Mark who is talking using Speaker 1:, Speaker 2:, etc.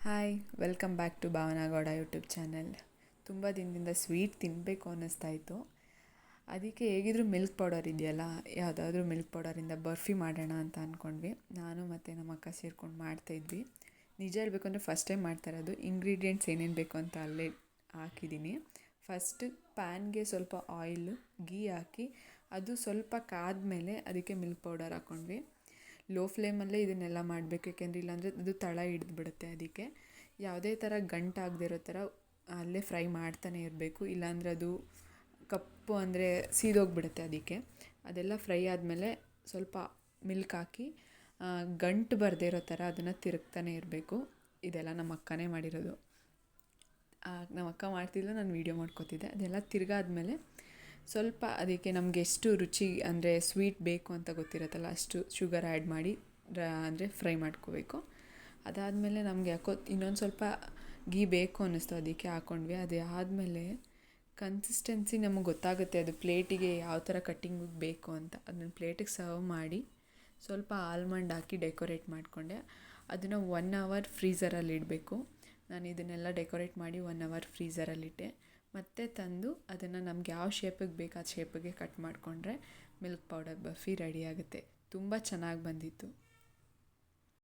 Speaker 1: Hi welcome back to Bhavana Gowda YouTube channel. ತುಂಬ ದಿನದಿಂದ sweet ತಿನ್ನಬೇಕು ಅನ್ನಿಸ್ತಾಯಿತ್ತು. ಅದಕ್ಕೆ ಹೇಗಿದ್ರೂ ಮಿಲ್ಕ್ ಪೌಡರ್ ಇದೆಯಲ್ಲ, ಯಾವುದಾದ್ರೂ ಮಿಲ್ಕ್ ಪೌಡರಿಂದ ಬರ್ಫಿ ಮಾಡೋಣ ಅಂತ ಅಂದ್ಕೊಂಡ್ವಿ. ನಾನು ಮತ್ತು ನಮ್ಮ ಅಕ್ಕ ಸೇರ್ಕೊಂಡು ಮಾಡ್ತಾಯಿದ್ವಿ. ನಿಜ ಹೇಳಬೇಕು ಅಂದರೆ ಫಸ್ಟ್ ಟೈಮ್ ಮಾಡ್ತಾ ಇರೋದು. ಇಂಗ್ರೀಡಿಯೆಂಟ್ಸ್ ಏನೇನು ಬೇಕು ಅಂತ ಅಲ್ಲೇ ಹಾಕಿದ್ದೀನಿ. ಫಸ್ಟ್ ಪ್ಯಾನ್ಗೆ ಸ್ವಲ್ಪ ಆಯಿಲು ಗೀ ಹಾಕಿ ಅದು ಸ್ವಲ್ಪ ಕಾದ್ಮೇಲೆ ಅದಕ್ಕೆ ಮಿಲ್ಕ್ ಪೌಡರ್ ಹಾಕ್ಕೊಂಡ್ವಿ. ಲೋ ಫ್ಲೇಮಲ್ಲೇ ಇದನ್ನೆಲ್ಲ ಮಾಡಬೇಕು, ಯಾಕೆಂದರೆ ಇಲ್ಲಾಂದರೆ ಅದು ತಳ ಹಿಡಿದ್ಬಿಡುತ್ತೆ. ಅದಕ್ಕೆ ಯಾವುದೇ ಥರ ಗಂಟಾಗದಿರೋ ಥರ ಅಲ್ಲೇ ಫ್ರೈ ಮಾಡ್ತಾನೆ ಇರಬೇಕು, ಇಲ್ಲಾಂದರೆ ಅದು ಕಪ್ಪು ಅಂದರೆ ಸೀದೋಗಿಬಿಡುತ್ತೆ. ಅದೆಲ್ಲ ಫ್ರೈ ಆದಮೇಲೆ ಸ್ವಲ್ಪ ಮಿಲ್ಕ್ ಹಾಕಿ ಗಂಟು ಬರದೇ ಇರೋ ಥರ ಅದನ್ನು ತಿರುಗ್ತಾನೆ ಇರಬೇಕು. ಇದೆಲ್ಲ ನಮ್ಮ ಅಕ್ಕನೇ ಮಾಡಿರೋದು. ನಮ್ಮ ಅಕ್ಕ ಮಾಡ್ತಿದ್ಲು, ನಾನು ವೀಡಿಯೋ ಮಾಡ್ಕೋತಿದ್ದೆ. ಅದೆಲ್ಲ ತಿರುಗಾದ್ಮೇಲೆ ಸ್ವಲ್ಪ ಅದಕ್ಕೆ ನಮಗೆ ಎಷ್ಟು ರುಚಿ ಅಂದರೆ ಸ್ವೀಟ್ ಬೇಕು ಅಂತ ಗೊತ್ತಿರುತ್ತಲ್ಲ ಅಷ್ಟು ಶುಗರ್ ಆ್ಯಡ್ ಮಾಡಿ ಅಂದರೆ ಫ್ರೈ ಮಾಡ್ಕೋಬೇಕು. ಅದಾದಮೇಲೆ ನಮಗೆ ಯಾಕೋ ಇನ್ನೊಂದು ಸ್ವಲ್ಪ ಗೀ ಬೇಕು ಅನ್ನಿಸ್ತು, ಅದಕ್ಕೆ ಹಾಕ್ಕೊಂಡ್ವಿ. ಅದೇ ಆದಮೇಲೆ ಕನ್ಸಿಸ್ಟೆನ್ಸಿ ನಮಗೆ ಗೊತ್ತಾಗುತ್ತೆ, ಅದು ಪ್ಲೇಟಿಗೆ ಯಾವ ಥರ ಕಟ್ಟಿಂಗ್ ಬೇಕು ಅಂತ. ಅದನ್ನ ಪ್ಲೇಟಿಗೆ ಸರ್ವ್ ಮಾಡಿ ಸ್ವಲ್ಪ ಆಲ್ಮಂಡ್ ಹಾಕಿ ಡೆಕೋರೇಟ್ ಮಾಡಿಕೊಂಡೆ. ಅದನ್ನು 1 ಅವರ್ ಫ್ರೀಝರಲ್ಲಿ ಇಡಬೇಕು. ನಾನು ಇದನ್ನೆಲ್ಲ ಡೆಕೋರೇಟ್ ಮಾಡಿ 1 ಅವರ್ ಫ್ರೀಝರಲ್ಲಿಟ್ಟೆ. ಮತ್ತೆ ತಂದು ಅದನ್ನು ನಮ್ಗೆ ಯಾವ ಶೇಪಿಗೆ ಬೇಕು ಆ ಶೇಪಿಗೆ ಕಟ್ ಮಾಡಿಕೊಂಡ್ರೆ ಮಿಲ್ಕ್ ಪೌಡರ್ ಬರ್ಫಿ ರೆಡಿ ಆಗುತ್ತೆ. ತುಂಬ ಚೆನ್ನಾಗಿ ಬಂದಿತ್ತು.